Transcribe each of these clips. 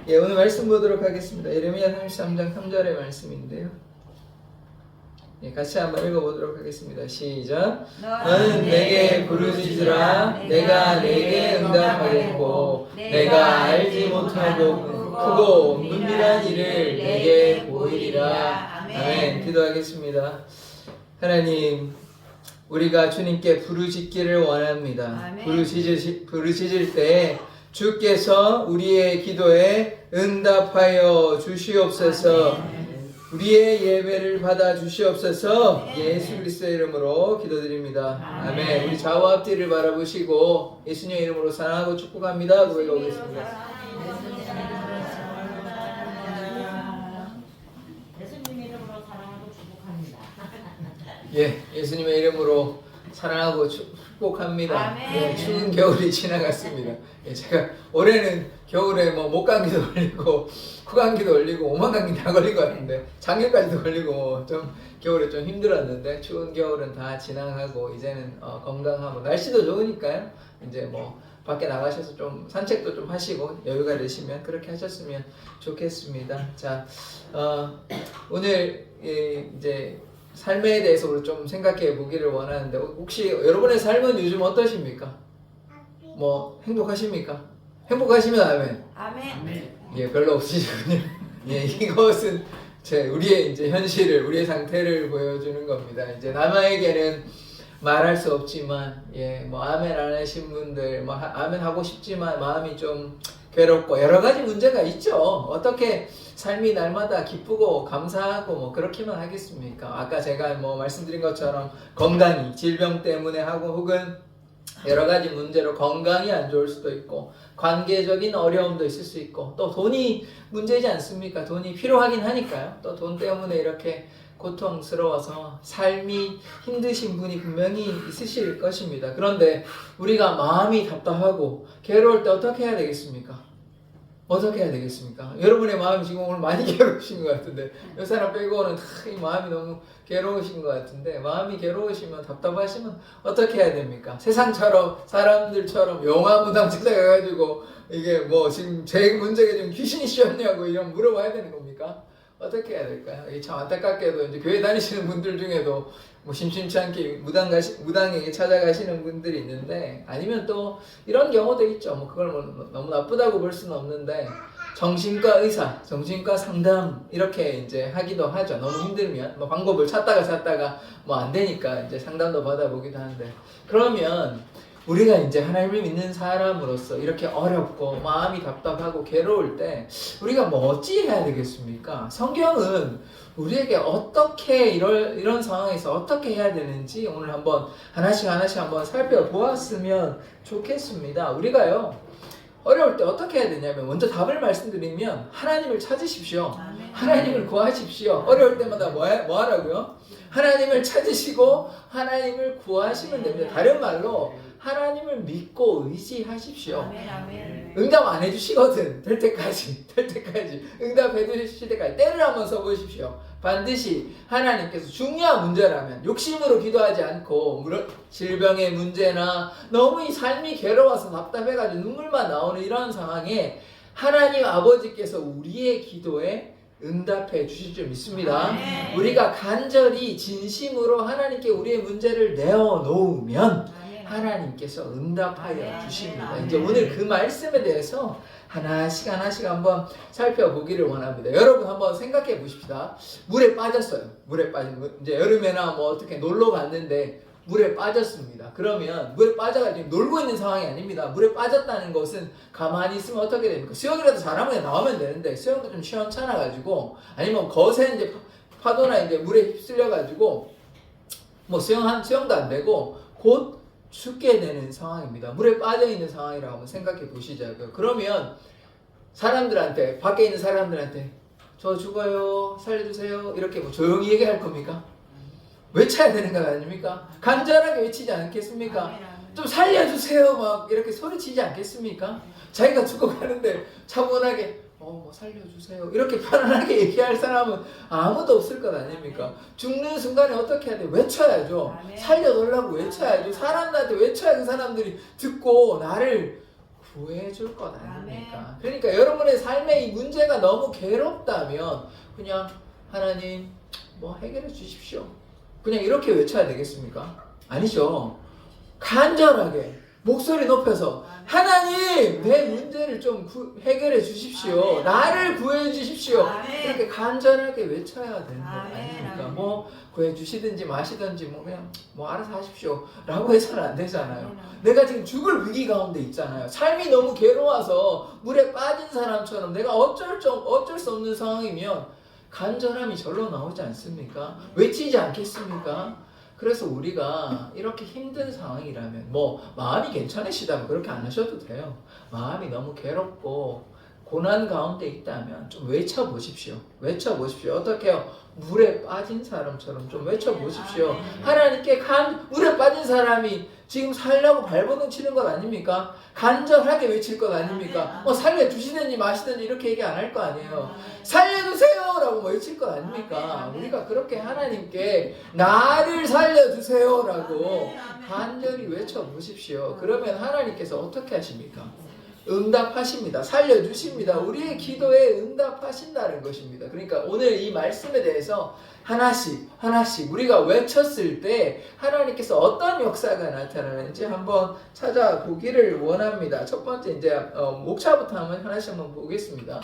예, 오늘 말씀 보도록 하겠습니다. 예레미야 33장 3절의 말씀인데요. 예, 같이 한번 읽어보도록 하겠습니다. 시작. 너는 내게 부르짖으라. 내가 내게 응답하겠고 내가 알지 못하고 크고 은밀한 일을 내게 보이리라. 아멘. 기도하겠습니다. 하나님, 우리가 주님께 부르짖기를 원합니다. 부르짖을 때 주께서 우리의 기도에 응답하여 주시옵소서. 우리의 예배를 받아 주시옵소서. 예수 그리스도의 이름으로 기도드립니다. 아멘. 우리 좌우 앞뒤를 바라보시고 예수님의 이름으로 사랑하고 축복합니다. 고백하겠습니다. 예수님의 이름으로 사랑하고 축복합니다. 예, 예수님의 이름으로 사랑하고 축복합니다. 예, 추운 겨울이 지나갔습니다. 예, 제가 올해는 겨울에 뭐 목감기도 걸리고 코감기도 걸리고 오만감기 다 걸린 것 같은데 장염까지도 걸리고 좀 겨울에 좀 힘들었는데 추운 겨울은 다 지나가고 이제는 건강하고 날씨도 좋으니까요. 이제 뭐 밖에 나가셔서 좀 산책도 좀 하시고 여유가 되시면 그렇게 하셨으면 좋겠습니다. 자, 오늘 이제 삶에 대해서 우리 좀 생각해 보기를 원하는데 혹시 여러분의 삶은 요즘 어떠십니까? 뭐 행복하십니까? 행복하시면 아멘. 아멘. 예, 별로 없으시군요. 예, 이것은 우리의 이제 현실을, 우리의 상태를 보여주는 겁니다. 이제 남에게는 말할 수 없지만, 예, 뭐 아멘 안 하신 분들, 뭐 아멘 하고 싶지만 마음이 좀 괴롭고 여러 가지 문제가 있죠. 어떻게 삶이 날마다 기쁘고 감사하고 뭐 그렇게만 하겠습니까? 아까 제가 뭐 말씀드린 것처럼 건강이 질병 때문에 하고 혹은 여러 가지 문제로 건강이 안 좋을 수도 있고 관계적인 어려움도 있을 수 있고 또 돈이 문제지 않습니까? 돈이 필요하긴 하니까요. 또 돈 때문에 이렇게 고통스러워서 삶이 힘드신 분이 분명히 있으실 것입니다. 그런데 우리가 마음이 답답하고 괴로울 때 어떻게 해야 되겠습니까? 어떻게 해야 되겠습니까? 여러분의 마음이 지금 오늘 많이 괴로우신 것 같은데 이 사람 빼고는 다 이 마음이 너무 괴로우신 것 같은데 마음이 괴로우시면 답답하시면 어떻게 해야 됩니까? 세상처럼 사람들처럼 영화 무당 찾아가가지고 이게 뭐 지금 제 문제가 지금 귀신이 씌었냐고 이런 물어봐야 되는 겁니까? 어떻게 해야 될까요? 이게 참 안타깝게도 이제 교회 다니시는 분들 중에도 뭐 심심치 않게 무당에게 찾아가시는 분들이 있는데 아니면 또 이런 경우도 있죠. 뭐 그걸 뭐 너무 나쁘다고 볼 수는 없는데 정신과 의사, 정신과 상담 이렇게 이제 하기도 하죠. 너무 힘들면 뭐 방법을 찾다가 뭐 안 되니까 이제 상담도 받아보기도 하는데 그러면 우리가 이제 하나님을 믿는 사람으로서 이렇게 어렵고 마음이 답답하고 괴로울 때 우리가 뭐 어찌 해야 되겠습니까? 성경은 우리에게 어떻게 이런 상황에서 어떻게 해야 되는지 오늘 한번 하나씩 한번 살펴보았으면 좋겠습니다. 우리가요 어려울 때 어떻게 해야 되냐면 먼저 답을 말씀드리면 하나님을 찾으십시오. 하나님을 구하십시오. 어려울 때마다 뭐 하라고요? 하나님을 찾으시고 하나님을 구하시면 됩니다. 다른 말로 하나님을 믿고 의지하십시오. 응답 안 해주시거든. 될 때까지 응답해 주실 때까지 때를 한번 써보십시오. 반드시 하나님께서 중요한 문제라면 욕심으로 기도하지 않고 질병의 문제나 너무 이 삶이 괴로워서 답답해가지고 눈물만 나오는 이런 상황에 하나님 아버지께서 우리의 기도에 응답해 주실 줄 믿습니다. 우리가 간절히 진심으로 하나님께 우리의 문제를 내어놓으면 하나님께서 응답하여 주십니다. 이제 오늘 그 말씀에 대해서 하나씩 한번 살펴보기를 원합니다. 여러분 한번 생각해 보십시다. 물에 빠졌어요. 물에 빠진 이제 여름에나 뭐 어떻게 놀러 갔는데 물에 빠졌습니다. 그러면 물에 빠져가지고 놀고 있는 상황이 아닙니다. 물에 빠졌다는 것은 가만히 있으면 어떻게 됩니까? 수영이라도 잘하면 나오면 되는데 수영도 좀 시원찮아가지고 아니면 거센 이제 파도나 이제 물에 휩쓸려가지고 뭐 수영도 안 되고 곧 죽게 되는 상황입니다. 물에 빠져있는 상황이라고 한번 생각해 보시자고요. 그러면 사람들한테 밖에 있는 사람들한테 저 죽어요 살려주세요 이렇게 뭐 조용히 얘기할 겁니까? 외쳐야 되는 거 아닙니까? 간절하게 외치지 않겠습니까? 좀 살려주세요 막 이렇게 소리치지 않겠습니까? 자기가 죽어가는데 차분하게 뭐 살려주세요 이렇게 편안하게 얘기할 사람은 아무도 없을 것 아닙니까? 죽는 순간에 어떻게 해야 돼? 외쳐야죠. 살려달라고 외쳐야죠. 사람들한테 외쳐야 그 사람들이 듣고 나를 구해줄 것 아닙니까? 그러니까 여러분의 삶의 이 문제 내가 너무 괴롭다면 그냥 하나님 뭐 해결해 주십시오. 그냥 이렇게 외쳐야 되겠습니까? 아니죠. 간절하게 목소리 높여서 하나님 내 문제를 좀 해결해 주십시오. 나를 구해 주십시오. 이렇게 간절하게 외쳐야 되는 거 아닙니까? 뭐 구해 주시든지 마시든지 뭐 그냥 뭐 알아서 하십시오 라고 해서는 안 되잖아요. 내가 지금 죽을 위기 가운데 있잖아요. 삶이 너무 괴로워서 물에 빠진 사람처럼 내가 어쩔 수 없는 상황이면 간절함이 절로 나오지 않습니까? 외치지 않겠습니까? 그래서 우리가 이렇게 힘든 상황이라면 뭐 마음이 괜찮으시다면 그렇게 안 하셔도 돼요. 마음이 너무 괴롭고 고난 가운데 있다면 좀 외쳐보십시오. 외쳐보십시오. 어떻게 해요? 물에 빠진 사람처럼 좀 외쳐보십시오. 하나님께 물에 빠진 사람이 지금 살려고 발버둥 치는 것 아닙니까? 간절하게 외칠 것 아닙니까? 살려주시든지 마시든지 이렇게 얘기 안 할 거 아니에요. 살려주세요! 라고 외칠 것 아닙니까? 우리가 그렇게 하나님께 나를 살려주세요! 라고 간절히 외쳐보십시오. 그러면 하나님께서 어떻게 하십니까? 응답하십니다. 살려주십니다. 우리의 기도에 응답하신다는 것입니다. 그러니까 오늘 이 말씀에 대해서 하나씩 우리가 외쳤을 때 하나님께서 어떤 역사가 나타나는지 한번 찾아보기를 원합니다. 첫 번째 이제 목차부터 하나씩 한번 보겠습니다.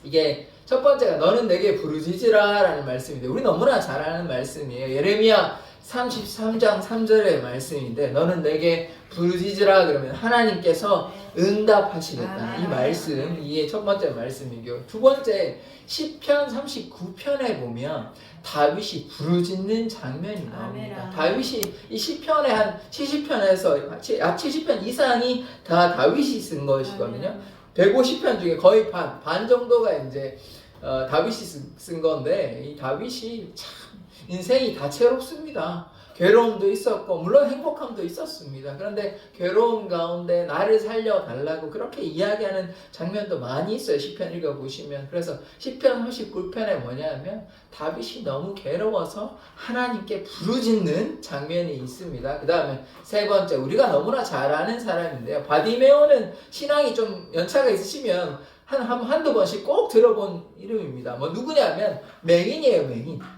이게 첫 번째가 너는 내게 부르짖으라 라는 말씀인데 우리 너무나 잘 아는 말씀이에요. 예레미야 33장 3절의 말씀인데 너는 내게 부르짖으라 그러면 하나님께서 응답하시겠다. 이 말씀, 이게 첫 번째 말씀이고요. 두 번째 시편 39편에 보면 다윗이 부르짖는 장면이 나옵니다. 다윗이 이 시편의 한 70편에서 70편 이상이 다 다윗이 쓴 것이거든요. 150편 중에 거의 반 정도가 이제 다윗이 쓴 건데 이 다윗이 참 인생이 다채롭습니다. 괴로움도 있었고 물론 행복함도 있었습니다. 그런데 괴로움 가운데 나를 살려달라고 그렇게 이야기하는 장면도 많이 있어요. 시편 읽어보시면. 그래서 시편 39편에 뭐냐면 다윗이 너무 괴로워서 하나님께 부르짖는 장면이 있습니다. 그 다음에 세 번째 우리가 너무나 잘 아는 사람인데요. 바디메오는 신앙이 좀 연차가 있으시면 한두 번씩 꼭 들어본 이름입니다. 뭐 누구냐면 맹인이에요.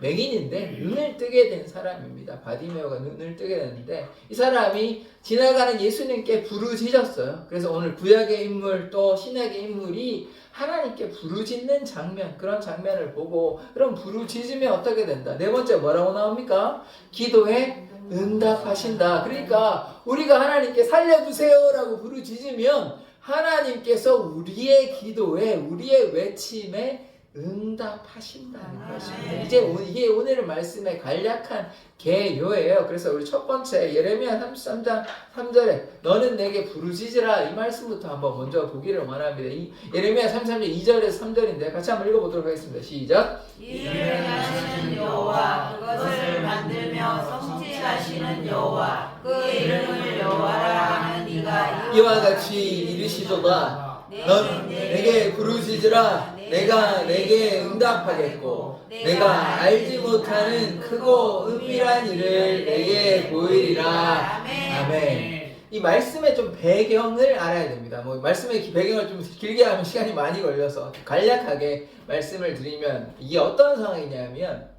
맹인인데 눈을 뜨게 된 사람입니다. 바디메오가 눈을 뜨게 됐는데 이 사람이 지나가는 예수님께 부르짖었어요. 그래서 오늘 구약의 인물 또 신약의 인물이 하나님께 부르짖는 장면, 그런 장면을 보고 그럼 부르짖으면 어떻게 된다? 네 번째 뭐라고 나옵니까? 기도에 응답하신다. 그러니까 우리가 하나님께 살려주세요 라고 부르짖으면 하나님께서 우리의 기도에 우리의 외침에 응답하신다는 것입니다. 이게 오늘 말씀의 간략한 개요예요. 그래서 우리 첫 번째 예레미야 33장 3절에 너는 내게 부르짖으라 이 말씀부터 한번 먼저 보기를 원합니다. 이 예레미야 33장 2절에서 3절인데 같이 한번 읽어보도록 하겠습니다. 시작. 이를 하시는 여호와 그것을 만들며 성취하시는 여호와 그 이름을 여호와라 하는 이가 이와 같이 이르시도다. 넌 내게 부르짖으라. 내가 내게 응답하겠고 내가 알지 못하는 크고 은밀한 일을 내게 보이리라. 아멘. 이 말씀의 좀 배경을 알아야 됩니다. 뭐 말씀의 배경을 좀 길게 하면 시간이 많이 걸려서 간략하게 말씀을 드리면 이게 어떤 상황이냐면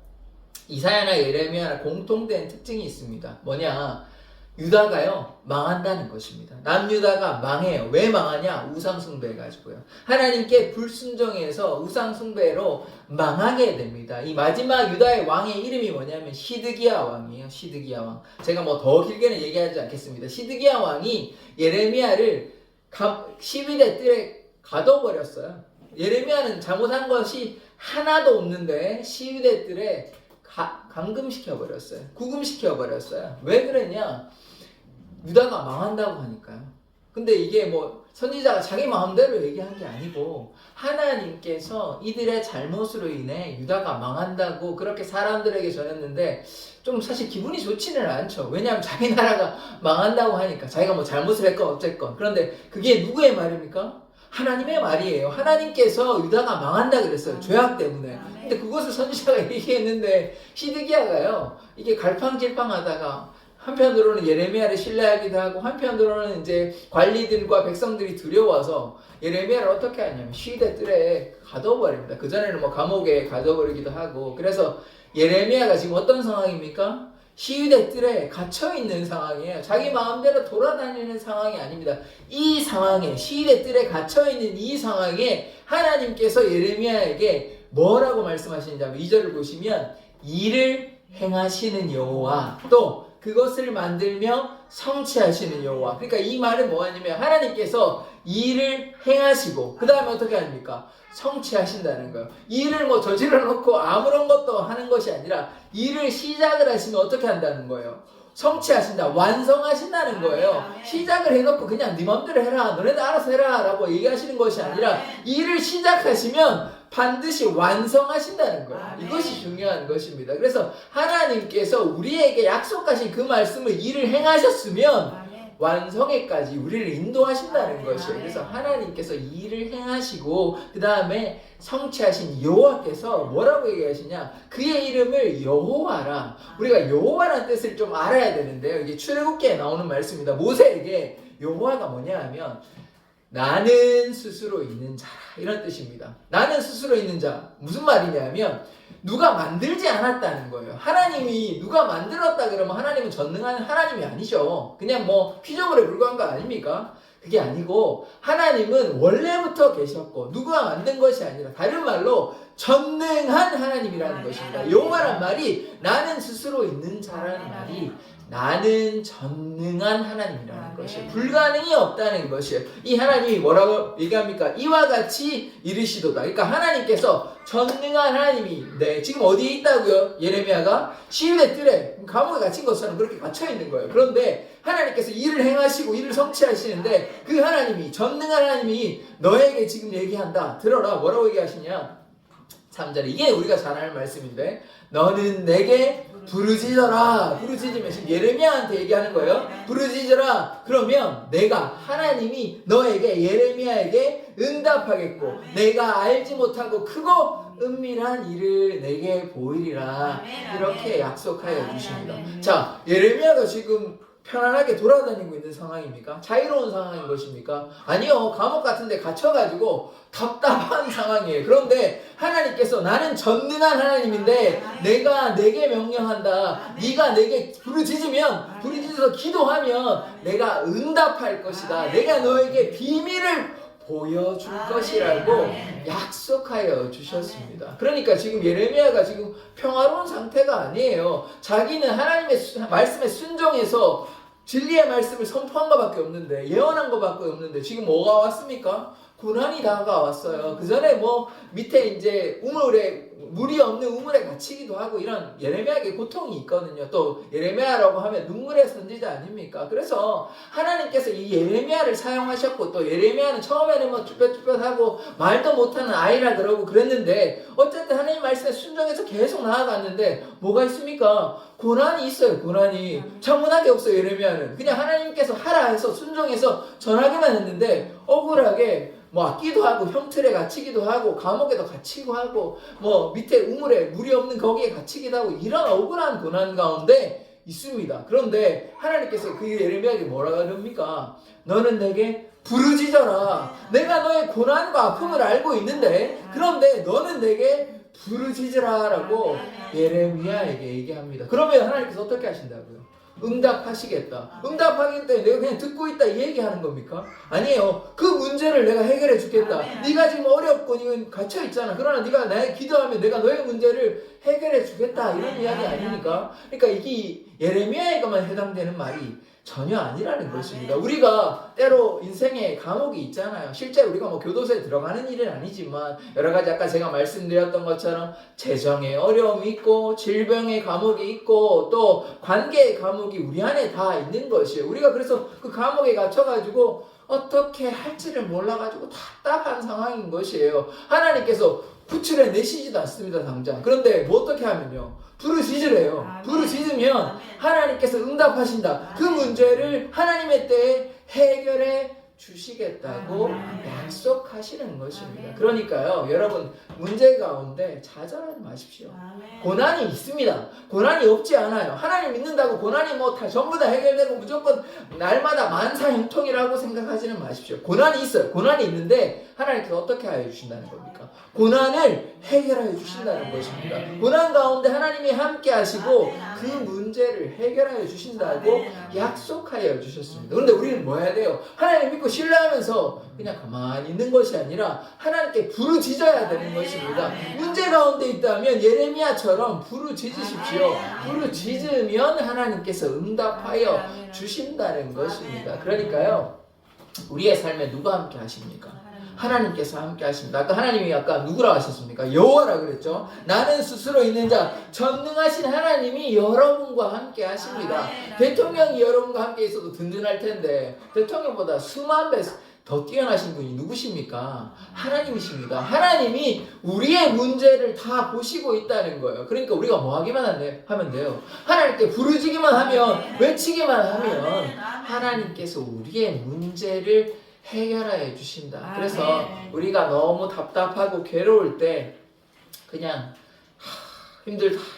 이사야나 예레미야나 공통된 특징이 있습니다. 뭐냐? 유다가요 망한다는 것입니다. 남유다가 망해요. 왜 망하냐? 우상숭배 가지고요. 하나님께 불순종해서 우상숭배로 망하게 됩니다. 이 마지막 유다의 왕의 이름이 뭐냐면 시드기야 왕이에요. 시드기야 왕. 제가 뭐 더 길게는 얘기하지 않겠습니다. 시드기야 왕이 예레미야를 12대 뜰에 가둬버렸어요. 예레미야는 잘못한 것이 하나도 없는데 12대 뜰에 감금시켜버렸어요. 구금시켜버렸어요. 왜 그랬냐? 유다가 망한다고 하니까요. 근데 이게 뭐 선지자가 자기 마음대로 얘기한 게 아니고 하나님께서 이들의 잘못으로 인해 유다가 망한다고 그렇게 사람들에게 전했는데 좀 사실 기분이 좋지는 않죠. 왜냐하면 자기 나라가 망한다고 하니까 자기가 뭐 잘못을 했건 어쨌건. 그런데 그게 누구의 말입니까? 하나님의 말이에요. 하나님께서 유다가 망한다 그랬어요. 죄악 때문에. 근데 그것을 선지자가 얘기했는데 시드기야가요. 이게 갈팡질팡하다가 한편으로는 예레미야를 신뢰하기도 하고 한편으로는 이제 관리들과 백성들이 두려워서 예레미야를 어떻게 하냐면 시대 뜰에 가둬버립니다. 그전에는 뭐 감옥에 가둬버리기도 하고. 그래서 예레미야가 지금 어떤 상황입니까? 시위대 뜰에 갇혀있는 상황이에요. 자기 마음대로 돌아다니는 상황이 아닙니다. 이 상황에, 시위대 뜰에 갇혀있는 이 상황에 하나님께서 예레미야에게 뭐라고 말씀하시는지 한번 2절을 보시면 일을 행하시는 여호와, 또 그것을 만들며 성취하시는 여호와. 그러니까 이 말은 뭐냐면 하나님께서 일을 행하시고 그 다음에 어떻게 합니까? 성취하신다는 거예요. 일을 뭐 저질러 놓고 아무런 것도 하는 것이 아니라 일을 시작을 하시면 어떻게 한다는 거예요? 성취하신다, 완성하신다는 거예요. 시작을 해놓고 그냥 네 맘대로 해라, 너네들 알아서 해라 라고 얘기하시는 것이 아니라 일을 시작하시면 반드시 완성하신다는 거예요. 이것이 중요한 것입니다. 그래서 하나님께서 우리에게 약속하신 그 말씀을 일을 행하셨으면 완성에까지 우리를 인도하신다는 것이에요. 그래서 하나님께서 일을 행하시고 그 다음에 성취하신 여호와께서 뭐라고 얘기하시냐? 그의 이름을 여호와라. 우리가 여호와라는 뜻을 좀 알아야 되는데요. 이게 출애굽기에 나오는 말씀입니다. 모세에게 여호와가 뭐냐 하면 나는 스스로 있는 자라, 이런 뜻입니다. 나는 스스로 있는 자, 무슨 말이냐면 누가 만들지 않았다는 거예요. 하나님이 누가 만들었다 그러면 하나님은 전능한 하나님이 아니죠. 그냥 뭐 피조물에 불과한 거 아닙니까? 그게 아니고 하나님은 원래부터 계셨고 누가 만든 것이 아니라 다른 말로 전능한 하나님이라는 것입니다. 여호와란 말이 나는 스스로 있는 자라는 말이 나는 전능한 하나님이라는 것이에요. 불가능이 없다는 것이에요. 이 하나님이 뭐라고 얘기합니까? 이와 같이 이르시도다. 그러니까 하나님께서 전능한 하나님이 지금 어디에 있다고요? 예레미야가 시위대 뜰에 감옥에 갇힌 것처럼 그렇게 갇혀 있는 거예요. 그런데 하나님께서 일을 행하시고 일을 성취하시는데 그 하나님이, 전능한 하나님이 너에게 지금 얘기한다. 들어라. 뭐라고 얘기하시냐? 3절에 이게 우리가 잘 아는 말씀인데 너는 내게 부르짖어라. 부르짖으면 지금 예레미야한테 얘기하는 거예요. 부르짖어라. 그러면 내가, 하나님이 너에게, 예레미야에게 응답하겠고 내가 알지 못하고 크고 은밀한 일을 내게 보이리라. 이렇게 약속하여 주십니다. 자, 예레미야가 지금 편안하게 돌아다니고 있는 상황입니까? 자유로운 상황인 것입니까? 아니요. 감옥 같은 데 갇혀가지고 답답한 상황이에요. 그런데 하나님께서 나는 전능한 하나님인데 내가 내게 명령한다. 네가 내게 부르짖어서 기도하면 내가 응답할 것이다. 내가 너에게 비밀을 보여줄 것이라고 약속하여 주셨습니다. 그러니까 지금 예레미야가 지금 평화로운 상태가 아니에요. 자기는 하나님의 말씀에 순종해서 진리의 말씀을 선포한 것밖에 없는데, 예언한 것밖에 없는데 지금 뭐가 왔습니까? 고난이 다가왔어요. 그 전에 뭐 밑에 이제 물이 없는 우물에 갇히기도 하고 이런 예레미야에게 고통이 있거든요. 또 예레미야라고 하면 눈물의 선지자 아닙니까? 그래서 하나님께서 이 예레미야를 사용하셨고 또 예레미야는 처음에는 뭐 쭈뼛쭈뼛하고 말도 못하는 아이라 그러고 그랬는데 어쨌든 하나님 말씀에 순종해서 계속 나아갔는데 뭐가 있습니까? 고난이 있어요. 고난이 천문학이 없어요. 예레미야는 그냥 하나님께서 하라 해서 순종해서 전하기만 했는데 억울하게 뭐 악기도 하고 형틀에 갇히기도 하고 감옥에도 갇히고 하고 뭐 밑에 우물에 물이 없는 거기에 갇히기도 하고 이런 억울한 고난 가운데 있습니다. 그런데 하나님께서 그 예레미야에게 뭐라 그럽니까? 너는 내게 부르짖어라. 내가 너의 고난과 아픔을 알고 있는데 그런데 너는 내게 부르짖으라 라고 예레미야에게 얘기합니다. 그러면 하나님께서 어떻게 하신다고요? 응답하시겠다. 응답하겠다. 내가 그냥 듣고 있다 이 얘기하는 겁니까? 아니에요. 그 문제를 내가 해결해 주겠다. 네가 지금 어렵고 네가 갇혀 있잖아. 그러나 네가 나에게 기도하면 내가 너의 문제를 해결해 주겠다. 이런 이야기 아닙니까? 그러니까 이게 예레미야에게만 해당되는 말이 전혀 아니라는 것입니다. 우리가 때로 인생에 감옥이 있잖아요. 실제 우리가 뭐 교도소에 들어가는 일은 아니지만 여러 가지 아까 제가 말씀드렸던 것처럼 재정의 어려움이 있고 질병의 감옥이 있고 또 관계의 감옥이 우리 안에 다 있는 것이에요. 우리가 그래서 그 감옥에 갇혀가지고 어떻게 할지를 몰라가지고 답답한 상황인 것이에요. 하나님께서 구출해 내시지도 않습니다. 당장. 그런데 뭐 어떻게 하면요? 부르짖으래요. 부르짖으면 하나님께서 응답하신다. 그 문제를 하나님의 때에 해결해 주시겠다고 약속하시는 것입니다. 그러니까요, 여러분 문제 가운데 좌절하지 마십시오. 고난이 있습니다. 고난이 없지 않아요. 하나님 믿는다고 고난이 뭐 다 전부 다 해결되고 무조건 날마다 만사형통이라고 생각하지는 마십시오. 고난이 있어요. 고난이 있는데 하나님께서 어떻게 하여 주신다는 겁니까? 고난을 해결하여 주신다는 것입니다. 고난 가운데 하나님이 함께 하시고 그 문제를 해결하여 주신다고 약속하여 주셨습니다. 그런데 우리는 뭐 해야 돼요? 하나님 믿고 신뢰하면서 그냥 가만히 있는 것이 아니라 하나님께 부르짖어야 되는 것입니다. 문제 가운데 있다면 예레미야처럼 부르짖으십시오. 부르짖으면 하나님께서 응답하여 주신다는 것입니다. 그러니까요, 우리의 삶에 누가 함께 하십니까? 하나님께서 함께 하십니다. 아까 하나님이 아까 누구라 하셨습니까? 여호와라 그랬죠. 나는 스스로 있는 자 전능하신 하나님이 여러분과 함께 하십니다. 대통령이 여러분과 함께 있어도 든든할 텐데 대통령보다 수만 배 더 뛰어나신 분이 누구십니까? 하나님이십니다. 하나님이 우리의 문제를 다 보시고 있다는 거예요. 그러니까 우리가 뭐 하기만 하면 돼요. 하나님께 부르짖기만 하면, 외치기만 하면 하나님께서 우리의 문제를 해결하여 주신다. 그래서 우리가 너무 답답하고 괴로울 때 그냥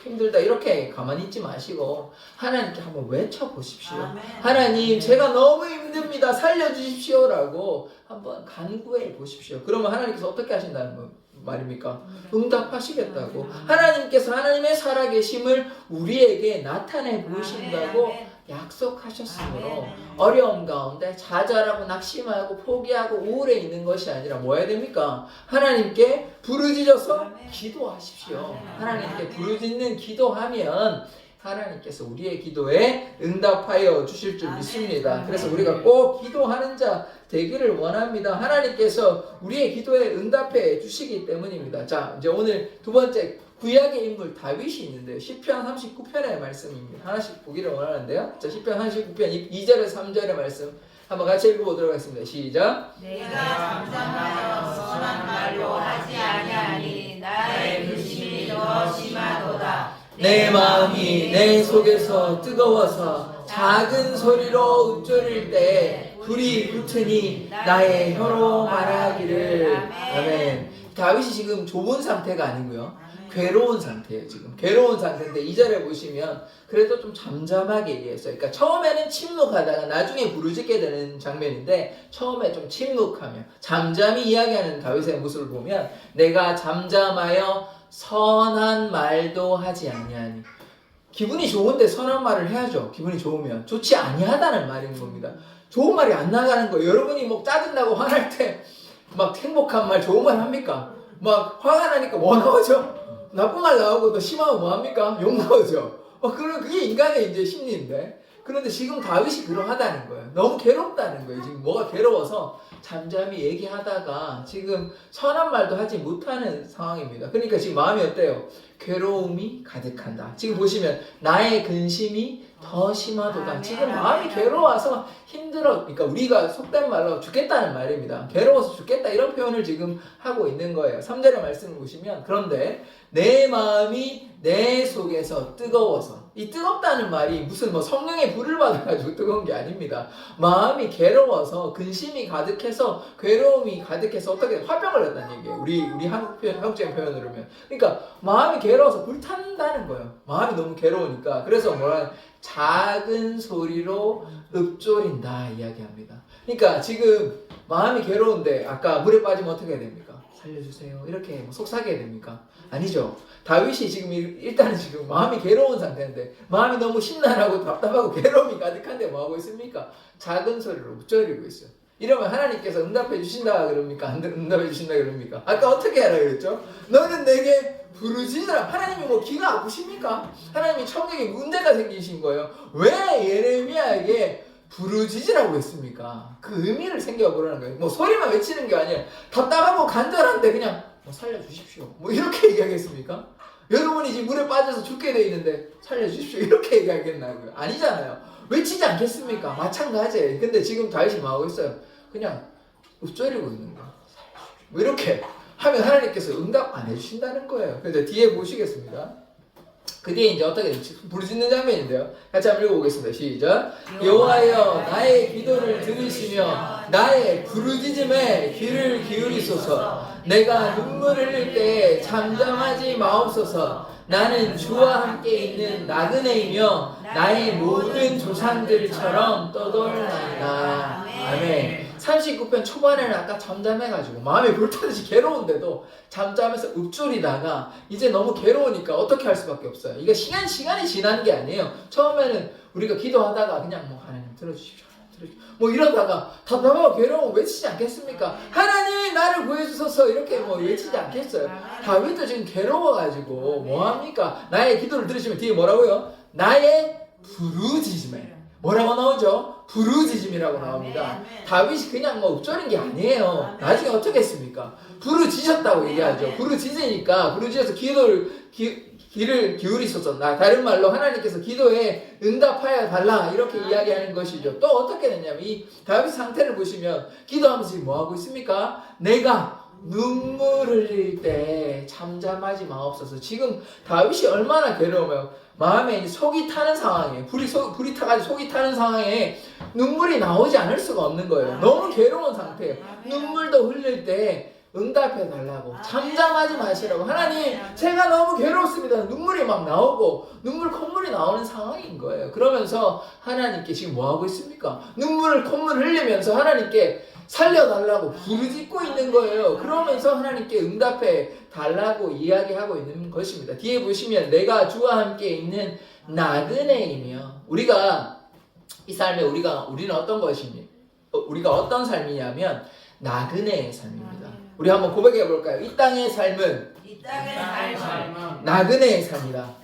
힘들다 이렇게 가만히 있지 마시고 하나님께 한번 외쳐보십시오. 하나님, 제가 너무 힘듭니다. 살려주십시오라고 한번 간구해 보십시오. 그러면 하나님께서 어떻게 하신다는 말입니까? 응답하시겠다고. 하나님께서 하나님의 살아계심을 우리에게 나타내 보이신다고 약속하셨으므로 어려움 가운데 좌절하고 낙심하고 포기하고 우울해 있는 것이 아니라 뭐 해야 됩니까? 하나님께 부르짖어서 기도하십시오. 하나님께 부르짖는 기도하면 하나님께서 우리의 기도에 응답하여 주실 줄 믿습니다. 그래서 우리가 꼭 기도하는 자 되기를 원합니다. 하나님께서 우리의 기도에 응답해 주시기 때문입니다. 자, 이제 오늘 두 번째 구약의 인물 다윗이 있는데요. 시편 39편의 말씀입니다. 하나씩 보기를 원하는데요. 자, 시편 39편 2절에서 3절의 말씀 한번 같이 읽어보도록 하겠습니다. 시작. 내가 잠잠하여 선한 말로 하지 아니하니 나의 근심이 더 심하도다. 내 마음이 내 속에서 뜨거워서 작은 소리로 읊조릴 때 불이 붙으니 나의 혀로 말하기를. 아멘. 다윗이 지금 좁은 상태가 아니고요, 괴로운 상태예요. 지금 괴로운 상태인데 2절에 보시면 그래도 좀 잠잠하게 얘기했어요. 그러니까 처음에는 침묵하다가 나중에 부르짖게 되는 장면인데 처음에 좀 침묵하며 잠잠히 이야기하는 다윗의 모습을 보면 내가 잠잠하여 선한 말도 하지 아니하니. 기분이 좋은데 선한 말을 해야죠. 기분이 좋으면. 좋지 아니하다는 말인 겁니다. 좋은 말이 안 나가는 거예요. 여러분이 뭐 짜증나고 화날 때 막 행복한 말, 좋은 말 합니까? 막 화가 나니까 뭐 나오죠? 나쁜 말 나오고 더 심하면 뭐 합니까? 욕 나오죠. 그게 인간의 이제 심리인데. 그런데 지금 다윗이 그러하다는 거예요. 너무 괴롭다는 거예요. 지금 뭐가 괴로워서 잠잠히 얘기하다가 지금 선한 말도 하지 못하는 상황입니다. 그러니까 지금 마음이 어때요? 괴로움이 가득한다. 지금 보시면 나의 근심이 더 심하도다. 지금 마음이 괴로워서 힘들어. 그러니까 우리가 속된 말로 죽겠다는 말입니다. 괴로워서 죽겠다 이런 표현을 지금 하고 있는 거예요. 3절의 말씀을 보시면 그런데 내 마음이 내 속에서 뜨거워서. 이 뜨겁다는 말이 무슨 뭐 성령의 불을 받아가지고 뜨거운 게 아닙니다. 마음이 괴로워서 근심이 가득해서 괴로움이 가득해서 어떻게 화병을 냈다는 얘기예요. 우리 한국적인 표현으로 하면. 그러니까 마음이 괴로워서 불탄다는 거예요. 마음이 너무 괴로우니까. 그래서 뭐라 작은 소리로 읊조린다 이야기합니다. 그러니까 지금 마음이 괴로운데 아까 물에 빠지면 어떻게 해야 됩니까? 살려주세요. 이렇게 뭐 속삭여야 됩니까? 아니죠. 다윗이 지금 일단은 지금 마음이 괴로운 상태인데 마음이 너무 심란하고 답답하고 괴로움이 가득한데 뭐 하고 있습니까? 작은 소리로 읊조리고 있어요. 이러면 하나님께서 응답해 주신다 그럽니까? 안 응답해 주신다 그럽니까? 아까 어떻게 하라 그랬죠? 너는 내게 부르짖으라. 하나님이 뭐 귀가 아프십니까? 하나님이 청력에 문제가 생기신 거예요. 왜 예레미야에게 부르짖으라고 했습니까? 그 의미를 생겨보라는 거예요. 뭐 소리만 외치는 게 아니라 답답하고 간절한데 그냥 뭐 살려주십시오. 뭐 이렇게 얘기하겠습니까? 여러분이 지금 물에 빠져서 죽게 돼 있는데 살려주십시오. 이렇게 얘기하겠나고요? 아니잖아요. 외치지 않겠습니까? 마찬가지예요. 근데 지금 다윗이 뭐 하고 있어요? 그냥 읊조리고 있는 거예요. 뭐 이렇게 하면 하나님께서 응답 안 해주신다는 거예요. 그래서 뒤에 보시겠습니다. 그 뒤에 이제 어떻게 부르짖는 장면인데요. 같이 한번 읽어보겠습니다. 시작. 여호와여 나의 기도를 들으시며 나의 부르짖음에 귀를 기울이소서. 내가 눈물을 흘릴 때 잠잠하지 마옵소서. 나는 주와 함께 있는 나그네이며 나의 모든 조상들처럼 떠돌나이다. 아멘. 39편 초반에는 아까 잠잠해가지고 마음이 불타듯이 괴로운데도 잠잠해서 읊조리다가 이제 너무 괴로우니까 어떻게 할 수밖에 없어요. 이게 시간이 지나는 게 아니에요. 처음에는 우리가 기도하다가 그냥 뭐 하나님 들어주십시오. 뭐 이러다가 답답하고 괴로우면 외치지 않겠습니까? 하나님 나를 구해주소서 이렇게 뭐 외치지 않겠어요? 다윗도 지금 괴로워가지고 뭐합니까? 나의 기도를 들으시면 뒤에 뭐라고요? 나의 부르짖음에 뭐라고 나오죠? 부르짖음이라고 나옵니다. 다윗이 그냥 뭐 읊조린 게 아니에요. 나중에 어떻게 했습니까? 부르짖었다고 얘기하죠. 부르짖으니까 부르짖어서 귀를 기울이소서. 다른 말로 하나님께서 기도에 응답하여 달라 이렇게 이야기하는 것이죠. 또 어떻게 됐냐면 이 다윗 상태를 보시면 기도하면서 지금 뭐 하고 있습니까? 내가 눈물 흘릴 때 잠잠하지 마옵소서. 지금 다윗이 얼마나 괴로워요. 마음에 이제 속이 타는 상황에 불이 타가지고 속이 타는 상황에 눈물이 나오지 않을 수가 없는 거예요. 너무 괴로운 상태예요. 눈물도 흘릴 때 응답해 달라고 잠잠하지 마시라고. 하나님 제가 너무 괴롭습니다. 눈물이 막 나오고 콧물이 나오는 상황인 거예요. 그러면서 하나님께 지금 뭐 하고 있습니까? 콧물 흘리면서 하나님께 살려달라고 부르짖고 있는 거예요. 그러면서 하나님께 응답해 달라고 이야기하고 있는 것입니다. 뒤에 보시면 내가 주와 함께 있는 나그네이며 우리가 이 삶에 우리는 어떤 것입니까? 우리가 어떤 삶이냐면 나그네의 삶입니다. 우리 한번 고백해 볼까요? 이 땅의 삶은 나그네의 삶이다.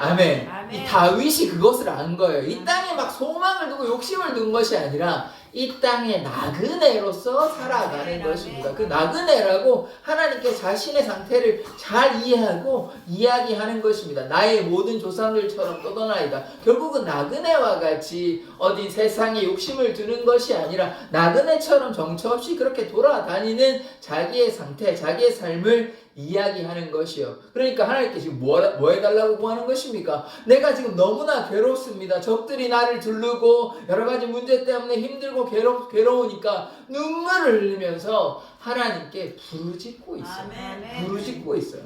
아멘. 이 다윗이 그것을 안 거예요. 이 땅에 막 소망을 두고 욕심을 둔 것이 아니라 이 땅의 나그네로서 살아가는 것입니다. 그 나그네라고 하나님께 자신의 상태를 잘 이해하고 이야기하는 것입니다. 나의 모든 조상들처럼 떠도나이다. 결국은 나그네와 같이 어디 세상에 욕심을 두는 것이 아니라 나그네처럼 정처 없이 그렇게 돌아다니는 자기의 상태, 자기의 삶을 이야기하는 것이요. 그러니까 하나님께 지금 뭐 해달라고 구하는 것입니까? 내가 지금 너무나 괴롭습니다. 적들이 나를 두르고 여러 가지 문제 때문에 힘들고 괴로우니까 눈물을 흘리면서 하나님께 부르짖고 있어요. 부르짖고 있어요.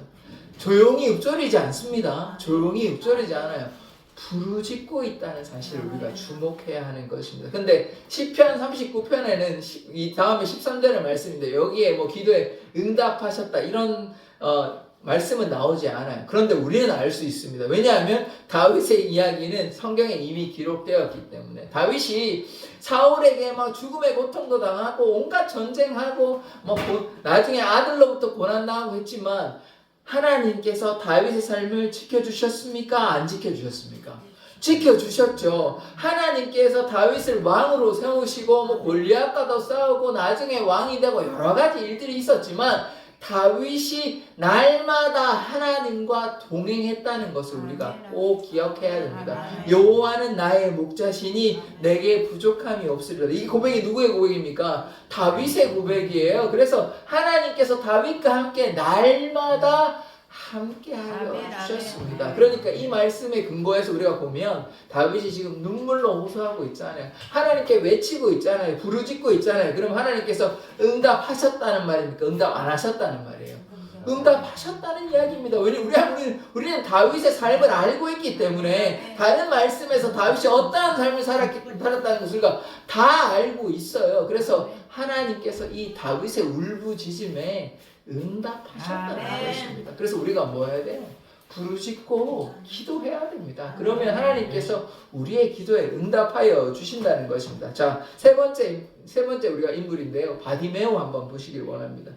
조용히 읊조리지 않습니다. 조용히 읊조리지 않아요. 부르짖고 있다는 사실을 우리가 주목해야 하는 것입니다. 근데 시편 39편에는 이 다음에 13절의 말씀인데 여기에 뭐 기도에 응답하셨다 이런 말씀은 나오지 않아요. 그런데 우리는 알 수 있습니다. 왜냐하면 다윗의 이야기는 성경에 이미 기록되었기 때문에 다윗이 사울에게 막 죽음의 고통도 당하고 온갖 전쟁하고 뭐 나중에 아들로부터 고난당하고 했지만 하나님께서 다윗의 삶을 지켜주셨습니까? 안 지켜주셨습니까? 지켜주셨죠. 하나님께서 다윗을 왕으로 세우시고 뭐 골리앗과도 싸우고 나중에 왕이 되고 여러 가지 일들이 있었지만 다윗이 날마다 하나님과 동행했다는 것을 우리가 꼭 기억해야 됩니다. 여호와는 나의 목자시니 내게 부족함이 없으리로다. 이 고백이 누구의 고백입니까? 다윗의 고백이에요. 그래서 하나님께서 다윗과 함께 날마다 함께하여 주셨습니다. 그러니까 이 말씀의 근거에서 우리가 보면 다윗이 지금 눈물로 호소하고 있잖아요. 하나님께 외치고 있잖아요. 부르짖고 있잖아요. 그럼 하나님께서 응답하셨다는 말입니까? 응답 안 하셨다는 말이에요. 응답하셨다는 이야기입니다. 우리는 다윗의 삶을 알고 있기 때문에 다른 말씀에서 다윗이 어떠한 삶을 살았다는 것을 우리가 다 알고 있어요. 그래서 하나님께서 이 다윗의 울부짖음에 응답하셨다는 것입니다. 그래서 우리가 뭐 해야 돼요? 부르짖고 기도해야 됩니다. 그러면 하나님께서 우리의 기도에 응답하여 주신다는 것입니다. 자, 세 번째 우리가 인물인데요. 바디메오 한번 보시길 원합니다.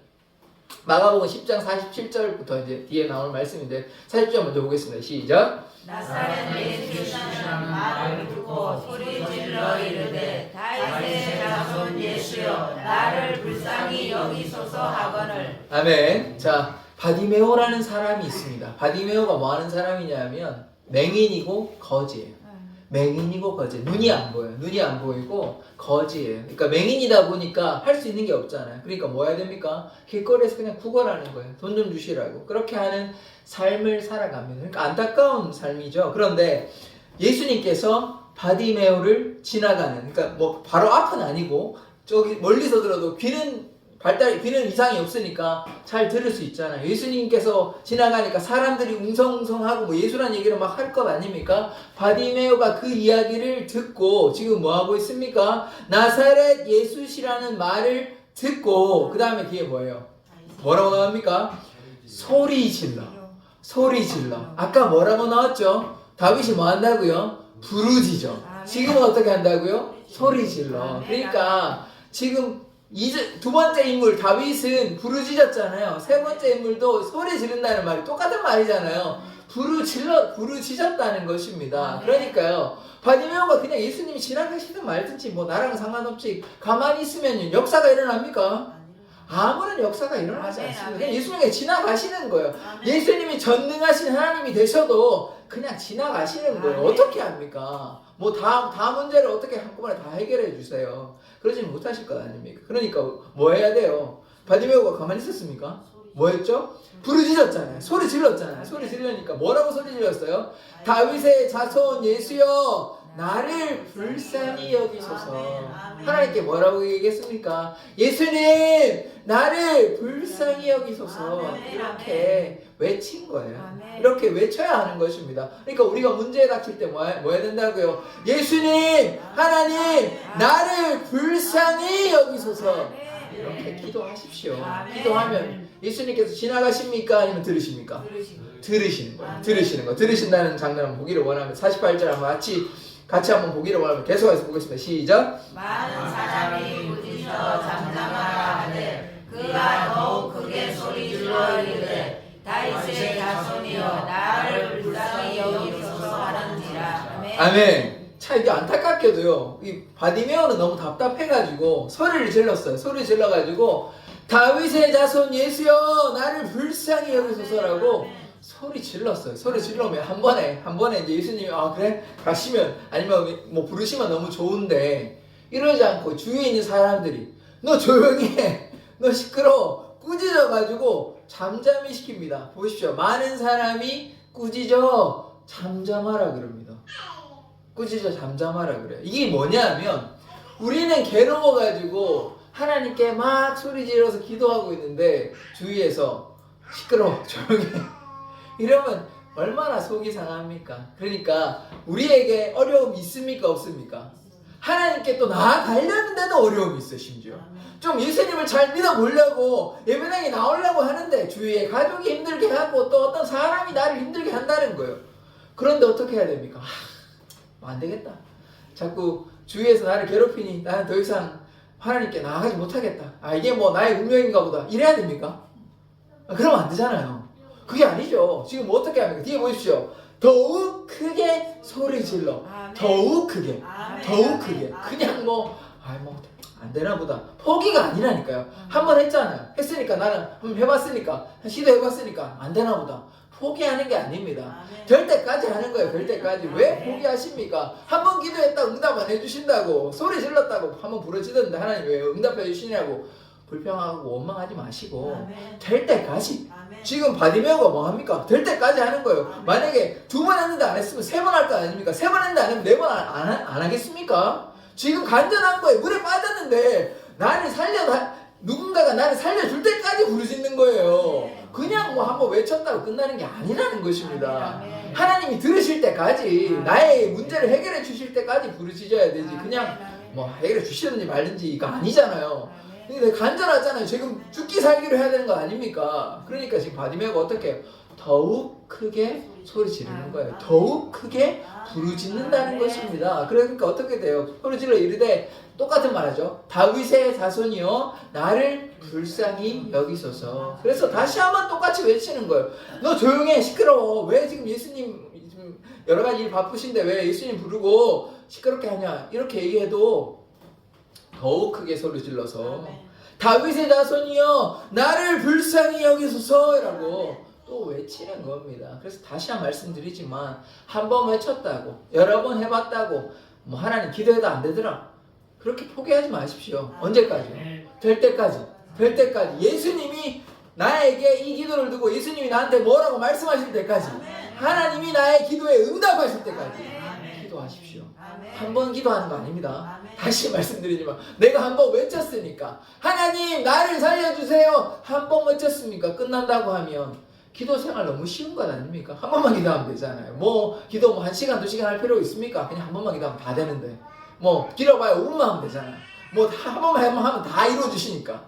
마가복음 10장 47절부터 이제 뒤에 나올 말씀인데 40절 먼저 보겠습니다. 시작. 나사렛 예수라는 말을 듣고 소리 질러 이르되 다윗의 자손 예수여 나를 불쌍히 여기소서 하거늘. 아멘. 자, 바디메오라는 사람이 있습니다. 바디메오가 뭐 하는 사람이냐면 맹인이고 거지예요. 맹인이고 거지. 눈이 안 보여요. 눈이 안 보이고 거지예요. 그러니까 맹인이다 보니까 할 수 있는 게 없잖아요. 그러니까 뭐 해야 됩니까? 길거리에서 그냥 구걸하는 거예요. 돈 좀 주시라고. 그렇게 하는 삶을 살아갑니다. 그러니까 안타까운 삶이죠. 그런데 예수님께서 바디메오를 지나가는, 그러니까 뭐 바로 앞은 아니고 저기 멀리서 들어도 귀는 이상이 없으니까 잘 들을 수 있잖아요. 예수님께서 지나가니까 사람들이 웅성웅성하고 뭐 예수란 얘기를 막 할 것 아닙니까? 바디메오가 그 이야기를 듣고 지금 뭐 하고 있습니까? 나사렛 예수시라는 말을 듣고 그 다음에 뒤에 뭐예요? 뭐라고 나옵니까? 소리 질러. 소리 질러. 아까 뭐라고 나왔죠? 다윗이 뭐 한다고요? 부르짖어. 지금은 어떻게 한다고요? 소리 질러. 그러니까 지금 두 번째 인물 다윗은 부르짖었잖아요. 세 번째 인물도 소리 지른다는 말이 똑같은 말이잖아요. 부르짖었다는 것입니다. 그러니까요. 바디메오가 그냥 예수님이 지나가시든 말든지 뭐 나랑 상관없지 가만히 있으면 역사가 일어납니까? 아무런 역사가 일어나지 않습니다. 그냥 예수님이 지나가시는 거예요. 예수님이 전능하신 하나님이 되셔도 그냥 지나가시는 거예요. 어떻게 합니까? 뭐 다 문제를 어떻게 한꺼번에 다 해결해 주세요. 그러지는 못하실 것 아닙니까? 그러니까 뭐 해야 돼요? 바디메오가 가만히 있었습니까? 뭐 했죠? 부르짖었잖아요. 소리 질렀잖아요. 소리 지르니까 뭐라고 소리 질렀어요? 다윗의 자손 예수여 나를 불쌍히 여기소서. 하나님께 뭐라고 얘기했습니까? 예수님 나를 불쌍히 여기소서. 이렇게 외친 거예요. 이렇게 외쳐야 하는 것입니다. 그러니까 우리가 문제에 닥칠 때 뭐 해야 된다고요? 예수님 하나님 나를 불쌍히 여기소서. 이렇게 기도하십시오. 기도하면 예수님께서 지나가십니까? 아니면 들으십니까? 들으시는 거예요. 들으시는 거. 들으신다는 장면 보기를 원하면 48절 한번 같이 한번 보기를 원하면 계속해서 보겠습니다. 시작. 많은 사람이 부딪혀 잠잠하라 하되 그가 더욱 크게 소리질러 이르되 다윗의 자손이여 나를 불쌍히 여기소서 하는지라. 아멘. 참 이게 안타깝게도요. 이 바디메오는 너무 답답해가지고 소리를 질렀어요. 소리 질러가지고 다윗의 자손 예수여 나를 불쌍히 여기소서라고 소리 질렀어요. 소리 질러면 한 번에 이제 예수님이 그래 가시면 아니면 뭐 부르시면 너무 좋은데 이러지 않고 주위에 있는 사람들이 너 조용히 해. 너 시끄러워. 꾸짖어가지고 잠잠히 시킵니다. 보십시오. 많은 사람이 꾸짖어 잠잠하라 그럽니다. 꾸짖어 잠잠하라 그래요. 이게 뭐냐면 우리는 괴로워가지고 하나님께 막 소리 지르면서 기도하고 있는데 주위에서 시끄러워 조용히 해. 이러면 얼마나 속이 상합니까? 그러니까 우리에게 어려움이 있습니까? 없습니까? 하나님께 또 나아가려는데도 어려움이 있어요. 심지어 좀 예수님을 잘 믿어보려고 예배당에 나오려고 하는데 주위에 가족이 힘들게 하고 또 어떤 사람이 나를 힘들게 한다는 거예요. 그런데 어떻게 해야 됩니까? 안 되겠다. 자꾸 주위에서 나를 괴롭히니 나는 더 이상 하나님께 나아가지 못하겠다. 이게 뭐 나의 운명인가 보다. 이래야 됩니까? 그러면 안 되잖아요. 그게 아니죠. 지금 뭐 어떻게 합니까? 뒤에 보십시오. 더욱 크게 소리 질러. 더욱 크게. 더욱 크게. 그냥 안 되나 보다. 포기가 아니라니까요. 한 번 했잖아요. 했으니까 나는 한번 해봤으니까 시도해봤으니까 안 되나 보다. 포기하는 게 아닙니다. 될 때까지 하는 거예요. 될 때까지. 왜 포기하십니까? 한 번 기도했다고 응답 안 해주신다고 소리 질렀다고 한번 부르짖었는데 하나님 왜 응답해 주시냐고 불평하고 원망하지 마시고 될 때까지. 지금 바디메오가 뭐 합니까? 될 때까지 하는 거예요. 만약에 2번 했는데 안 했으면 3번 할 거 아닙니까? 3번 했는데 안 했으면 4번 안 하겠습니까? 지금 간절한 거예요. 물에 빠졌는데 누군가가 나를 살려줄 때까지 부르짖는 거예요. 그냥 뭐 한번 외쳤다고 끝나는 게 아니라는 것입니다. 하나님이 들으실 때까지 나의 문제를 해결해 주실 때까지 부르짖어야 되지. 그냥 뭐 해결해 주시든지 말든지 이거 아니잖아요. 근데 간절하잖아요. 지금 죽기 살기로 해야 되는 거 아닙니까? 그러니까 지금 바디메오가 어떻게 해요? 더욱 크게 소리 지르는 거예요. 더욱 크게 부르짖는다는 것입니다. 그러니까 어떻게 돼요? 소리 질러 이르되 똑같은 말하죠. 다윗의 자손이여 나를 불쌍히 여기소서. 그래서 다시 한번 똑같이 외치는 거예요. 너 조용해. 시끄러워. 왜 지금 예수님 지금 여러 가지 일 바쁘신데 왜 예수님 부르고 시끄럽게 하냐. 이렇게 얘기해도 더욱 크게 소리 질러서 다윗의 자손이여 나를 불쌍히 여기소서라고 또 외치는 겁니다. 그래서 다시 한 말씀드리지만 한 번 외쳤다고 여러 번 해봤다고 뭐 하나님 기도해도 안 되더라 그렇게 포기하지 마십시오. 언제까지요? 될 때까지. 예수님이 나에게 이 기도를 두고 예수님이 나한테 뭐라고 말씀하실 때까지 하나님이 나의 기도에 응답하실 때까지 기도하십시오. 한 번 기도하는 거 아닙니다. 다시 말씀드리지만 내가 한 번 외쳤으니까 하나님 나를 살려주세요 한 번 외쳤습니까? 끝난다고 하면 기도 생활 너무 쉬운 것 아닙니까? 한 번만 기도하면 되잖아요. 뭐 기도 뭐 1시간 2시간 할 필요 있습니까? 그냥 한 번만 기도하면 다 되는데 뭐 길어봐야 5분만 하면 되잖아요. 뭐 한 번만 하면 다 이루어지시니까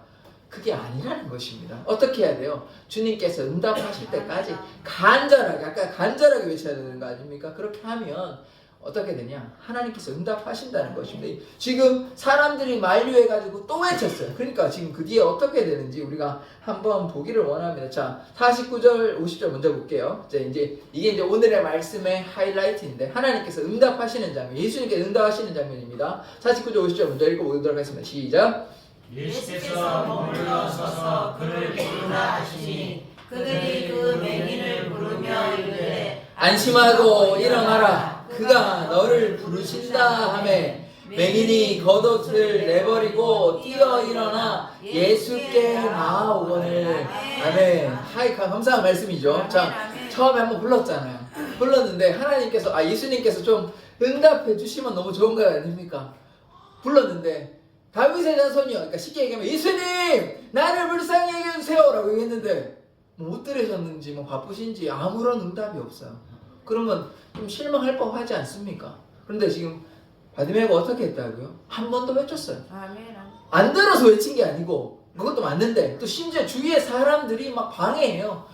그게 아니라는 것입니다. 어떻게 해야 돼요? 주님께서 응답하실 때까지 간절하게 아까 간절하게 외쳐야 되는 거 아닙니까? 그렇게 하면 어떻게 되냐? 하나님께서 응답하신다는 것입니다. 지금 사람들이 만류해가지고 또 외쳤어요. 그러니까 지금 그 뒤에 어떻게 되는지 우리가 한번 보기를 원합니다. 자, 49절, 50절 먼저 볼게요. 이제 이게 이제 오늘의 말씀의 하이라이트인데 하나님께서 응답하시는 장면, 예수님께서 응답하시는 장면입니다. 49절, 50절 먼저 읽어보도록 하겠습니다. 시작. 예수께서 머물러 서서 그를 부르라 하시니 그들이 그 맹인을 부르며 이르되 안심하고 일어나라. 그가 너를 부르신다 하매 맹인이 겉옷을 내버리고 뛰어 일어나 예수께 나아오거늘. 아멘. 하이 감사한 말씀이죠. 자, 처음에 한번 불렀잖아요. 불렀는데 하나님께서 예수님께서 좀 응답해 주시면 너무 좋은 거 아닙니까? 불렀는데 다윗의 자손이요. 그러니까 쉽게 얘기하면 예수님 나를 불쌍히 여겨주세요 라고 얘기했는데 못 들으셨는지 뭐 바쁘신지 아무런 응답이 없어요. 그러면 좀 실망할 법하지 않습니까? 그런데 지금 바디메오가 어떻게 했다고요? 한 번 더 외쳤어요. 안 들어서 외친 게 아니고 그것도 맞는데 또 심지어 주위에 사람들이 막 방해해요.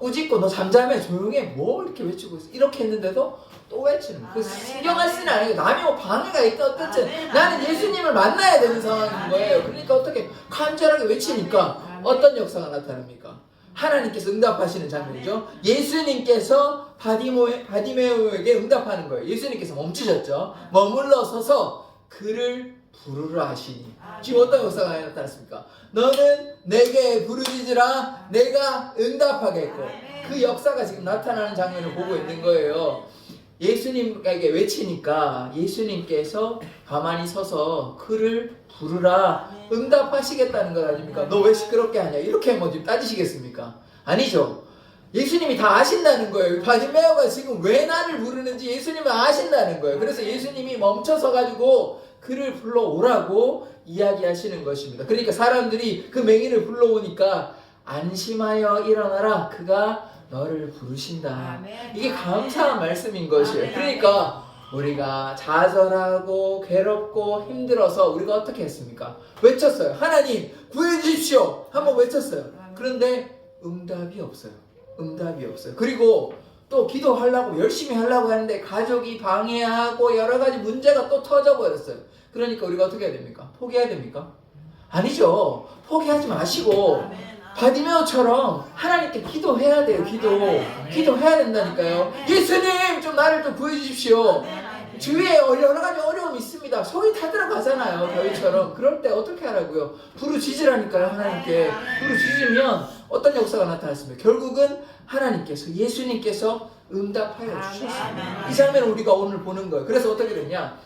꾸짖고 너 잠잠해 조용해 뭐 이렇게 외치고 있어 이렇게 했는데도 또 외치는 그 신경 할 쓰는 아니고 남이 뭐 방해가 있다 어떻든 나는 예수님을 만나야 되는 상황인 거예요. 그러니까 어떻게 간절하게 외치니까 어떤 역사가 나타납니까? 하나님께서 응답하시는 장면이죠. 예수님께서 바디메오에게 응답하는 거예요. 예수님께서 멈추셨죠. 머물러 서서 그를 부르라 하시니 지금 어떤 역사가 나타났습니까? 너는 내게 부르짖으라 내가 응답하겠고 그 역사가 지금 나타나는 장면을 보고 있는 거예요. 예수님에게 외치니까 예수님께서 가만히 서서 그를 부르라 응답하시겠다는 것 아닙니까? 너 왜 시끄럽게 하냐 이렇게 뭐 지금 따지시겠습니까? 아니죠. 예수님이 다 아신다는 거예요. 바디메오가 지금 왜 나를 부르는지 예수님은 아신다는 거예요. 그래서 예수님이 멈춰서 가지고 그를 불러오라고 이야기하시는 것입니다. 그러니까 사람들이 그 맹인을 불러오니까 안심하여 일어나라 그가 너를 부르신다. 이게 감사한 말씀인 것이에요. 그러니까 우리가 좌절하고 괴롭고 힘들어서 우리가 어떻게 했습니까? 외쳤어요. 하나님 구해주십시오. 한번 외쳤어요. 그런데 응답이 없어요. 그리고 또 기도하려고 열심히 하려고 하는데 가족이 방해하고 여러 가지 문제가 또 터져버렸어요. 그러니까 우리가 어떻게 해야 됩니까? 포기해야 됩니까? 아니죠. 포기하지 마시고 바디메오처럼 하나님께 기도해야 돼요. 기도해야 된다니까요. 예수님 좀 나를 좀 구해주십시오. 주위에 여러 가지 어려움이 있습니다. 속이 다 들어가잖아요. 다윗처럼. 그럴 때 어떻게 하라고요? 부르짖으라니까요. 하나님께 부르짖으면 어떤 역사가 나타났습니까? 결국은 하나님께서 예수님께서 응답하여 주셨습니다. 이 장면을 우리가 오늘 보는 거예요. 그래서 어떻게 됐냐?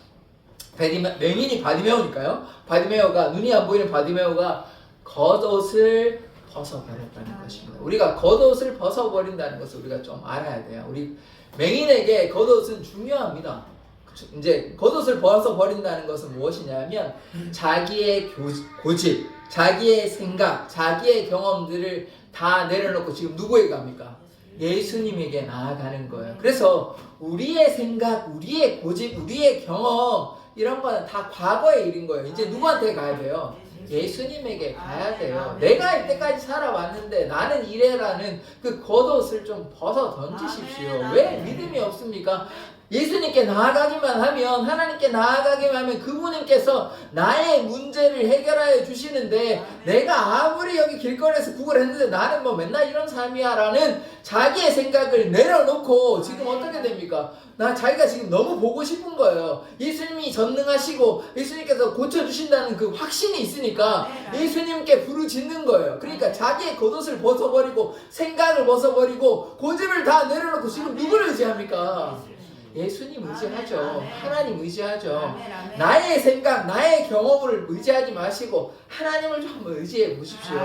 맹인이 바디메오니까요. 바디메오가 눈이 안 보이는 바디메오가 겉옷을 벗어버렸다는 것입니다. 우리가 겉옷을 벗어버린다는 것을 우리가 좀 알아야 돼요. 우리 맹인에게 겉옷은 중요합니다. 이제 겉옷을 벗어버린다는 것은 무엇이냐면 자기의 고집, 자기의 생각, 자기의 경험들을 다 내려놓고 지금 누구에게 갑니까? 예수님에게 나아가는 거예요. 그래서 우리의 생각, 우리의 고집, 우리의 경험 이런 거는 다 과거의 일인 거예요. 이제 누구한테 가야 돼요? 예수님에게 가야 돼요. 내가 이때까지 살아왔는데 나는 이래라는 그 겉옷을 좀 벗어 던지십시오. 왜 믿음이 없습니까? 예수님께 나아가기만 하면, 하나님께 나아가기만 하면 그분께서 나의 문제를 해결하여 주시는데, 내가 아무리 여기 길거리에서 구걸했는데 나는 뭐 맨날 이런 삶이야 라는 자기의 생각을 내려놓고 지금 어떻게 됩니까? 자기가 지금 너무 보고 싶은 거예요. 예수님이 전능하시고 예수님께서 고쳐주신다는 그 확신이 있으니까 예수님께 부르짖는 거예요. 그러니까 자기의 겉옷을 벗어버리고 생각을 벗어버리고 고집을 다 내려놓고 지금 누구를 의지합니까? 예수님 의지하죠. 하나님 의지하죠. 나의 생각, 나의 경험을 의지하지 마시고 하나님을 좀 한번 의지해 보십시오.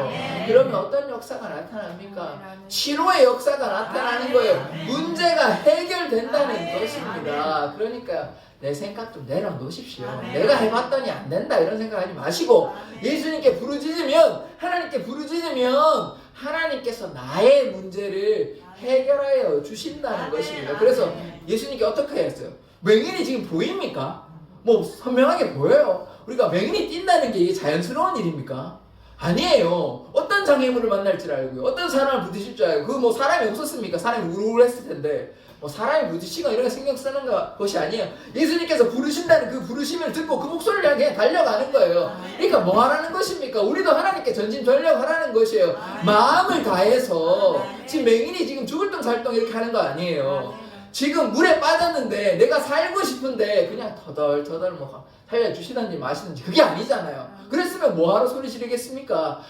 그러면 어떤 역사가 나타납니까? 치료의 역사가 나타나는 거예요. 문제가 해결된다는 것입니다. 그러니까 내 생각 좀 내려놓으십시오. 내가 해봤더니 안 된다 이런 생각하지 마시고 예수님께 부르짖으면, 하나님께 부르짖으면 하나님께서 나의 문제를 해결하여 주신다는 것입니다. 그래서 예수님께 어떻게 했어요? 맹인이 지금 보입니까? 뭐 선명하게 보여요. 우리가 맹인이 뛴다는 게 이게 자연스러운 일입니까? 아니에요. 어떤 장애물을 만날 줄 알고요. 어떤 사람을 부딪힐 줄 알고. 그 뭐 사람이 없었습니까? 사람이 우울했을 텐데. 뭐 사람이 부딪히고 이런 거 신경 쓰는 것이 아니에요. 예수님께서 부르신다는 그 부르심을 듣고 그 목소리를 향해 달려가는 거예요. 그러니까 뭐 하라는 것입니까? 우리도 하나님께 전심전력하라는 것이에요. 마음을 다해서. 지금 맹인이 지금 죽을 똥살똥 이렇게 하는 거 아니에요. 지금 물에 빠졌는데 내가 살고 싶은데 그냥 터덜터덜 뭐 살려주시든지 마시든지 그게 아니잖아요. 그랬으면 뭐하러 소리 지르겠습니까?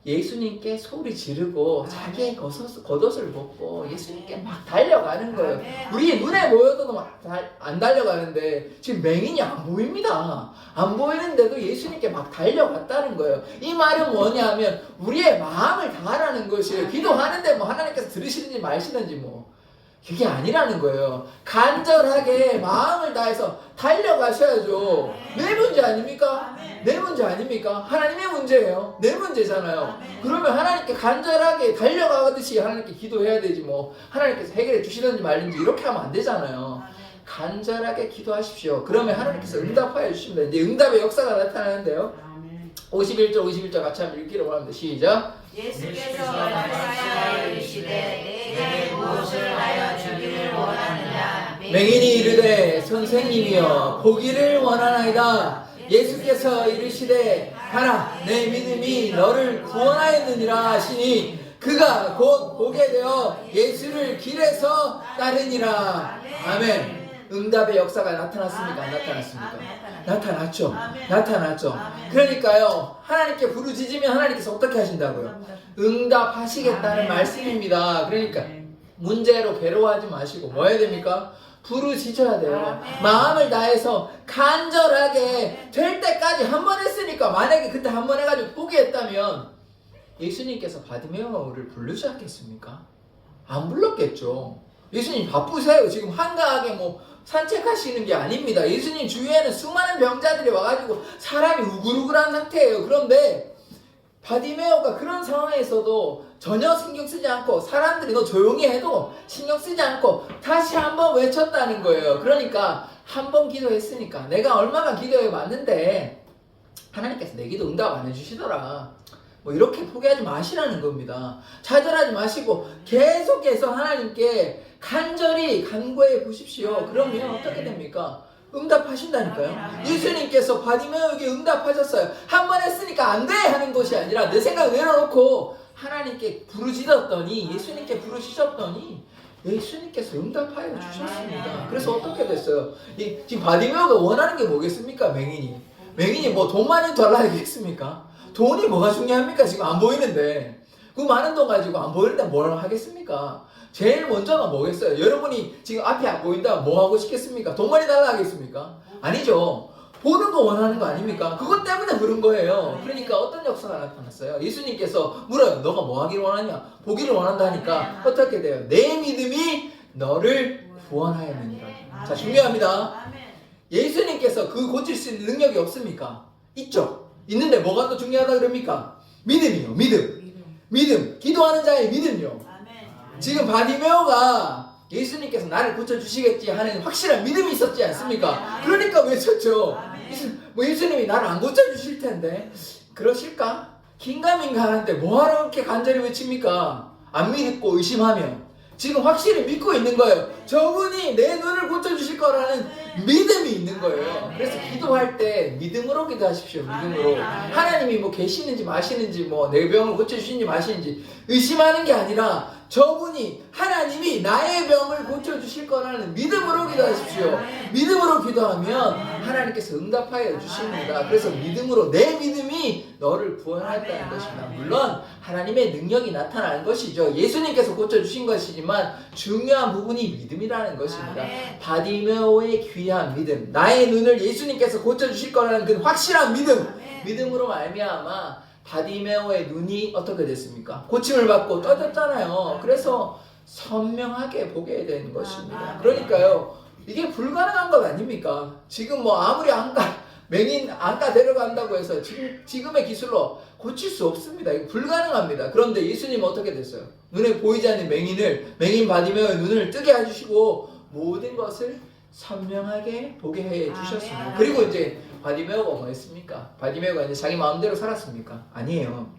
예수님께 소리 지르고 자기의 겉옷을 벗고 예수님께 막 달려가는 거예요. 우리 눈에 보여도 막 안 달려가는데 지금 맹인이 안 보입니다. 안 보이는데도 예수님께 막 달려갔다는 거예요. 이 말은 뭐냐면 우리의 마음을 다하라는 것이에요. 기도하는데 뭐 하나님께서 들으시든지 마시든지 뭐 그게 아니라는 거예요. 간절하게 마음을 다해서 달려가셔야죠. 내 문제 아닙니까? 내 문제 아닙니까? 하나님의 문제예요. 내 문제잖아요. 그러면 하나님께 간절하게 달려가듯이 하나님께 기도해야 되지 뭐 하나님께서 해결해 주시든지 말든지 이렇게 하면 안 되잖아요. 간절하게 기도하십시오. 그러면 하나님께서 응답하여 주십니다. 이제 응답의 역사가 나타나는데요. 51절 같이 한번 읽기로 합니다. 시작. 예수께서 말씀하여 이르시되 내게 무엇을 하여 주기를 원하느냐. 맹인이 이르되 선생님이여 보기를 원하나이다. 예수께서 이르시되 가라 내 믿음이 너를 구원하였느니라 하시니 그가 곧 보게 되어 예수를 길에서 따르니라. 아멘. 응답의 역사가 나타났습니까? 안 나타났습니까? 나타났죠. 나타났죠. 그러니까요, 하나님께 부르짖으면 하나님께서 어떻게 하신다고요? 응답하시겠다는 말씀입니다. 그러니까 문제로 괴로워하지 마시고 뭐 해야 됩니까? 부르짖어야 돼요. 마음을 다해서 간절하게 될 때까지 한 번 했으니까, 만약에 그때 한 번 해가지고 포기했다면 예수님께서 바디메오를 부르지 않겠습니까? 안 불렀겠죠. 예수님 바쁘세요. 지금 한가하게 뭐 산책하시는 게 아닙니다. 예수님 주위에는 수많은 병자들이 와가지고 사람이 우글우글한 상태예요. 그런데 바디메오가 그런 상황에서도 전혀 신경 쓰지 않고, 사람들이 너 조용히 해도 신경 쓰지 않고 다시 한번 외쳤다는 거예요. 그러니까 한 번 기도했으니까, 내가 얼마나 기도해 왔는데 하나님께서 내 기도 응답 안 해주시더라, 뭐 이렇게 포기하지 마시라는 겁니다. 좌절하지 마시고 계속해서 하나님께 간절히 간구해 보십시오. 그러면 어떻게 됩니까? 응답하신다니까요. 예수님께서 바디메오에게 응답하셨어요. 한 번 했으니까 안 돼 하는 것이 아니라 내 생각 내려놓고 하나님께 부르짖었더니, 예수님께 부르짖었더니 예수님께서 응답하여 주셨습니다. 그래서 어떻게 됐어요? 지금 바디메오가 원하는 게 뭐겠습니까? 맹인이 뭐 돈 많이 달라야겠습니까? 돈이 뭐가 중요합니까? 지금 안 보이는데. 그 많은 돈 가지고 안 보이는데 뭘 하겠습니까? 제일 먼저가 뭐겠어요? 여러분이 지금 앞이 안 보인다 뭐 하고 싶겠습니까? 돈 많이 달라 하겠습니까? 아니죠. 보는 거 원하는 거 아닙니까? 그것 때문에 그런 거예요. 그러니까 어떤 역사가 나타났어요? 예수님께서 물어요. 너가 뭐 하기를 원하냐? 보기를 원한다니까 어떻게 돼요? 내 믿음이 너를 구원하였느니라. 자, 중요합니다. 예수님께서 그 고칠 수 있는 능력이 없습니까? 있죠. 있는데 뭐가 또 중요하다 그럽니까? 믿음이요. 믿음. 기도하는 자의 믿음이요. 지금 바디메오가 예수님께서 나를 고쳐주시겠지 하는 확실한 믿음이 있었지 않습니까? 그러니까 외쳤죠. 뭐 예수님이 나를 안 고쳐주실 텐데 그러실까? 긴가민가 하는데 뭐하러 그렇게 간절히 외칩니까? 안 믿고 의심하면. 지금 확실히 믿고 있는 거예요. 저분이 내 눈을 고쳐주실 거라는 믿음이 있는 거예요. 그래서 기도할 때 믿음으로 기도하십시오. 믿음으로. 하나님이 뭐 계시는지 마시는지 뭐 내 병을 고쳐주시는지 마시는지 의심하는 게 아니라 저분이 하나님이 나의 병을 고쳐주실 거라는 믿음으로 기도하십시오. 믿음으로 기도하면 하나님께서 응답하여 주십니다. 그래서 믿음으로 내 믿음이 너를 구원하였다는 것입니다. 물론 하나님의 능력이 나타나는 것이죠. 예수님께서 고쳐주신 것이지만 중요한 부분이 믿음이라는 것입니다. 바디메오의 귀한 믿음, 나의 눈을 예수님께서 고쳐주실 거라는 그 확실한 믿음으로 말미암아 바디메오의 눈이 어떻게 됐습니까? 고침을 받고 떠졌잖아요. 그래서 선명하게 보게 된 것입니다. 그러니까요, 이게 불가능한 것 아닙니까? 지금 뭐 아무리 맹인 안과 데려간다고 해서 지금의 기술로 고칠 수 없습니다. 이거 불가능합니다. 그런데 예수님은 어떻게 됐어요? 눈에 보이지 않는 맹인 바디메오의 눈을 뜨게 해주시고 모든 것을 선명하게 보게 해 주셨습니다. 그리고 이제 바디메오가 뭐 했습니까? 바디메오가 이제 자기 마음대로 살았습니까? 아니에요.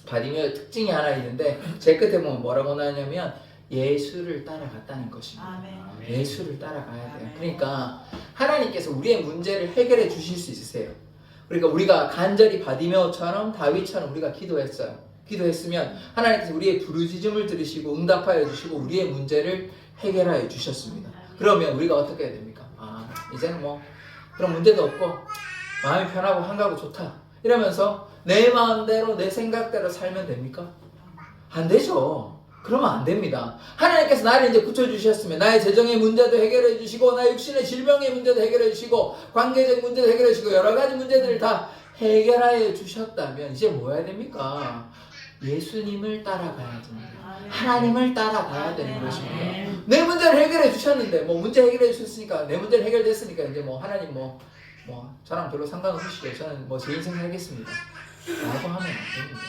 바디메오의 특징이 하나 있는데 제 끝에 보면 뭐라고 나냐면 예수를 따라갔다는 것입니다. 예수를 따라가야 돼요. 그러니까 하나님께서 우리의 문제를 해결해 주실 수 있으세요. 그러니까 우리가 간절히 바디메오처럼 다윗처럼 우리가 기도했으면 하나님께서 우리의 부르짖음을 들으시고 응답하여 주시고 우리의 문제를 해결하여 주셨습니다. 그러면 우리가 어떻게 해야 됩니까? 이제는 뭐 그런 문제도 없고 마음이 편하고 한가하고 좋다 이러면서 내 마음대로 내 생각대로 살면 됩니까? 안 되죠. 그러면 안 됩니다. 하나님께서 나를 이제 고쳐주셨으면 나의 재정의 문제도 해결해 주시고 나의 육신의 질병의 문제도 해결해 주시고 관계적 문제도 해결해 주시고 여러 가지 문제들을 다 해결하여 주셨다면 이제 뭐 해야 됩니까? 예수님을 따라가야 됩니다. 하나님을 따라가야 되는 것입니다. 내 문제를 해결해 주셨는데 뭐 문제 해결해 주셨으니까 내 문제를 해결됐으니까 이제 뭐 하나님 뭐 저랑 별로 상관없으시죠. 저는 뭐 제 인생 살겠습니다. 라고 하면 안 됩니다.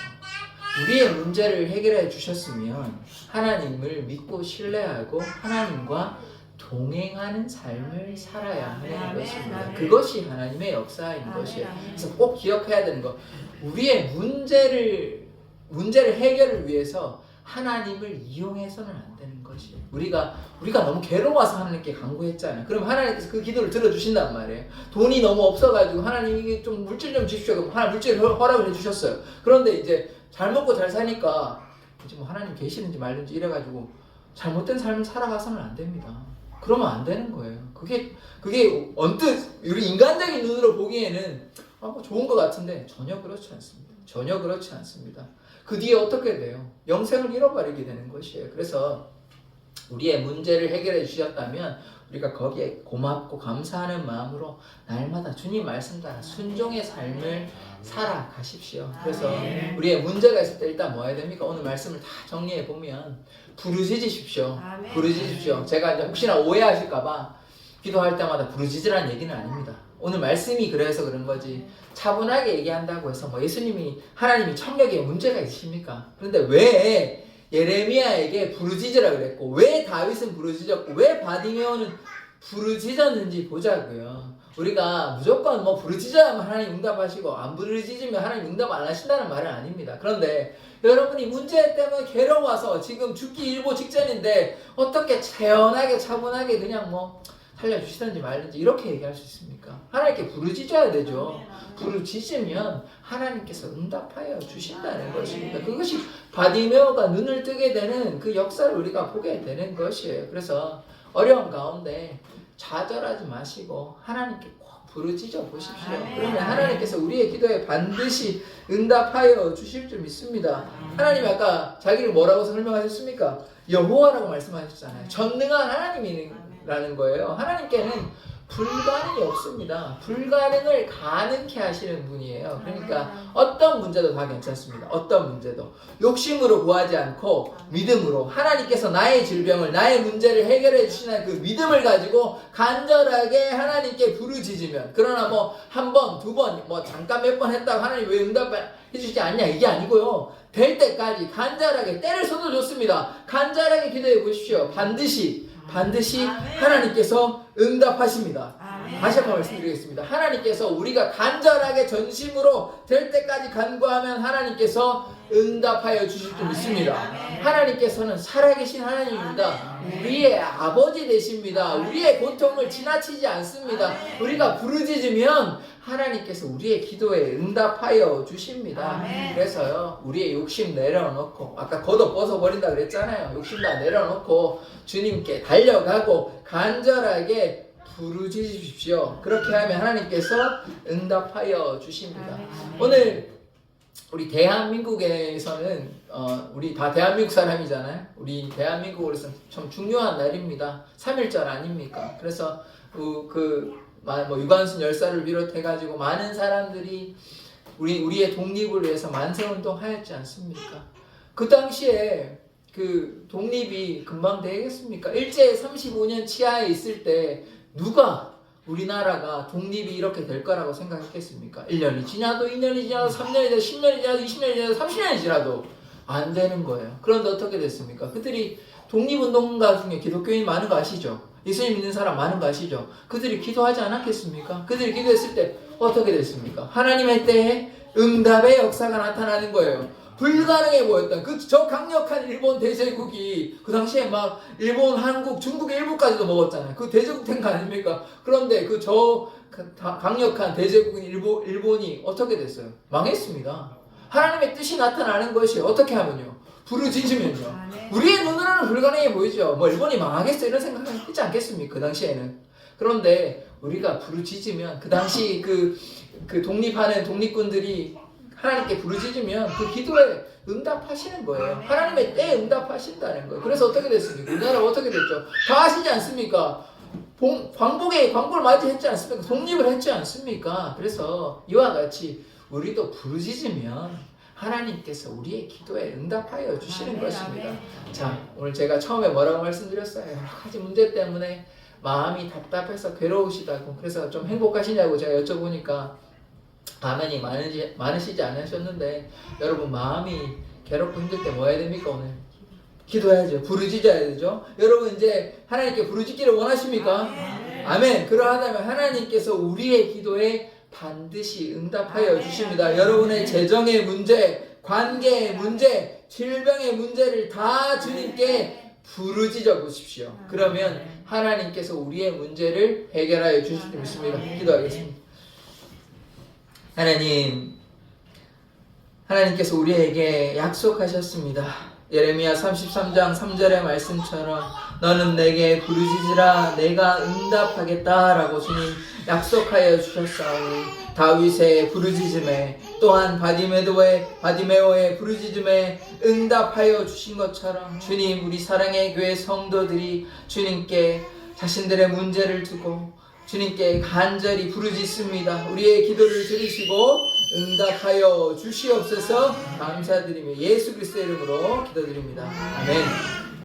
우리의 문제를 해결해 주셨으면 하나님을 믿고 신뢰하고 하나님과 동행하는 삶을 살아야 하는 것입니다. 그것이 하나님의 역사인 것이에요. 그래서 꼭 기억해야 되는 거, 우리의 문제를 해결을 위해서 하나님을 이용해서는 안 되는 것이에요. 우리가 너무 괴로워서 하나님께 간구했잖아요. 그럼 하나님께서 그 기도를 들어주신단 말이에요. 돈이 너무 없어가지고 하나님 이게 좀 물질 좀 주십시오. 그럼 하나님 물질 허락을 해주셨어요. 그런데 이제 잘 먹고 잘 사니까 이제 뭐 하나님 계시는지 말는지 이래가지고 잘못된 삶을 살아가서는 안 됩니다. 그러면 안 되는 거예요. 그게 언뜻 우리 인간적인 눈으로 보기에는 뭐 좋은 것 같은데 전혀 그렇지 않습니다. 전혀 그렇지 않습니다. 그 뒤에 어떻게 돼요? 영생을 잃어버리게 되는 것이에요. 그래서 우리의 문제를 해결해 주셨다면 우리가 거기에 고맙고 감사하는 마음으로 날마다 주님 말씀 따라 순종의 삶을 살아가십시오. 그래서 우리의 문제가 있을 때 일단 뭐 해야 됩니까? 오늘 말씀을 다 정리해 보면 부르짖으십시오. 부르짖으십시오. 제가 이제 혹시나 오해하실까봐 기도할 때마다 부르짖으라는 얘기는 아닙니다. 오늘 말씀이 그래서 그런 거지 차분하게 얘기한다고 해서 뭐 하나님이 청력에 문제가 있으십니까? 그런데 왜 예레미야에게 부르짖으라 그랬고 왜 다윗은 부르짖었고 왜 바디메오는 부르짖었는지 보자고요. 우리가 무조건 뭐 부르짖어야만 하나님 응답하시고 안 부르짖으면 하나님 응답 안 하신다는 말은 아닙니다. 그런데 여러분이 문제 때문에 괴로워서 지금 죽기 일보 직전인데 어떻게 차분하게 그냥 뭐 살려주시든지 말든지 이렇게 얘기할 수 있습니까? 하나님께 부르짖어야 되죠. 부르짖으면 하나님께서 응답하여 주신다는 것입니다. 그것이 바디메오가 눈을 뜨게 되는 그 역사를 우리가 보게 되는 것이에요. 그래서 어려운 가운데 좌절하지 마시고 하나님께 꼭 부르짖어 보십시오. 그러면 하나님께서 우리의 기도에 반드시 응답하여 주실 줄 믿습니다. 하나님이 아까 자기를 뭐라고 설명하셨습니까? 여호와라고 말씀하셨잖아요. 전능한 하나님이라는 거예요. 하나님께는 불가능이 없습니다. 불가능을 가능케 하시는 분이에요. 그러니까 어떤 문제도 다 괜찮습니다. 어떤 문제도 욕심으로 구하지 않고 믿음으로 하나님께서 나의 질병을 나의 문제를 해결해 주시는 그 믿음을 가지고 간절하게 하나님께 부르짖으면, 그러나 뭐 한 번, 두 번, 뭐 잠깐 몇 번 했다고 하나님 왜 응답해 주시지 않냐 이게 아니고요. 될 때까지 간절하게 때를 써도 좋습니다. 간절하게 기도해 보십시오. 반드시 하나님께서 응답하십니다. 다시 한번 말씀드리겠습니다. 하나님께서 우리가 간절하게 전심으로 될 때까지 간구하면 하나님께서 응답하여 주실 줄 믿습니다. 하나님께서는 살아계신 하나님입니다. 우리의 아버지 되십니다. 우리의 고통을 지나치지 않습니다. 우리가 부르짖으면 하나님께서 우리의 기도에 응답하여 주십니다. 그래서요, 우리의 욕심 내려놓고, 아까 겉옷 벗어버린다 그랬잖아요. 욕심 다 내려놓고 주님께 달려가고 간절하게 부르짖으십시오. 그렇게 하면 하나님께서 응답하여 주십니다. 오늘 우리 대한민국에서는 우리 다 대한민국 사람이잖아요. 우리 대한민국으로서는 참 중요한 날입니다. 3.1절 아닙니까? 그래서 유관순 열사를 비롯해가지고 많은 사람들이 우리의 독립을 위해서 만세운동 하였지 않습니까? 그 당시에 그 독립이 금방 되겠습니까? 일제 35년 치하에 있을 때 누가 우리나라가 독립이 이렇게 될 거라고 생각했겠습니까? 1년이 지나도 2년이 지나도 3년이 지나도 10년이 지나도 20년이 지나도 30년이 지나도 안 되는 거예요. 그런데 어떻게 됐습니까? 그들이 독립운동가 중에 기독교인 많은 거 아시죠? 예수님 믿는 사람 많은 거 아시죠? 그들이 기도하지 않았겠습니까? 그들이 기도했을 때 어떻게 됐습니까? 하나님의 때에 응답의 역사가 나타나는 거예요. 불가능해 보였던 저 강력한 일본 대제국이 그 당시에 막 일본, 한국, 중국, 일본까지도 먹었잖아요. 그 대제국 된 거 아닙니까? 그런데 강력한 대제국인 일본이 어떻게 됐어요? 망했습니다. 하나님의 뜻이 나타나는 것이 어떻게 하면요? 부르짖으면요. 우리의 눈으로는 불가능해 보이죠. 일본이 망하겠어 이런 생각을 했지 않겠습니까? 그 당시에는. 그런데 우리가 부르짖으면 그 당시 그 독립하는 독립군들이 하나님께 부르짖으면 그 기도에 응답하시는 거예요. 하나님의 때에 응답하신다는 거예요. 그래서 어떻게 됐습니까? 우리나라가 어떻게 됐죠? 다 아시지 않습니까? 광복을 맞이했지 않습니까? 독립을 했지 않습니까? 그래서 이와 같이 우리도 부르짖으면 하나님께서 우리의 기도에 응답하여 주시는 것입니다. 자, 오늘 제가 처음에 뭐라고 말씀드렸어요? 여러 가지 문제 때문에 마음이 답답해서 괴로우시다고, 그래서 좀 행복하시냐고 제가 여쭤보니까 아멘이 많으시지 않으셨는데, 여러분 마음이 괴롭고 힘들 때 뭐 해야 됩니까? 오늘 기도해야죠. 부르짖어야 되죠. 여러분 이제 하나님께 부르짖기를 원하십니까? 아멘. 그러하다면 하나님께서 우리의 기도에 반드시 응답하여 주십니다. 여러분의 재정의 문제, 관계의 문제, 질병의 문제를 다 주님께 부르짖어 보십시오. 그러면 하나님께서 우리의 문제를 해결하여 주실 줄 믿습니다. 기도하겠습니다. 하나님께서 우리에게 약속하셨습니다. 예레미야 33장 3절의 말씀처럼 너는 내게 부르짖으라 내가 응답하겠다라고 주님 약속하여 주셨사오니, 다윗의 부르짖음에 또한 바디메오의 부르짖음에 응답하여 주신 것처럼 주님, 우리 사랑의 교회 성도들이 주님께 자신들의 문제를 두고 주님께 간절히 부르짖습니다. 우리의 기도를 들으시고 응답하여 주시옵소서. 감사드리며 예수 그리스도의 이름으로 기도드립니다. 아멘.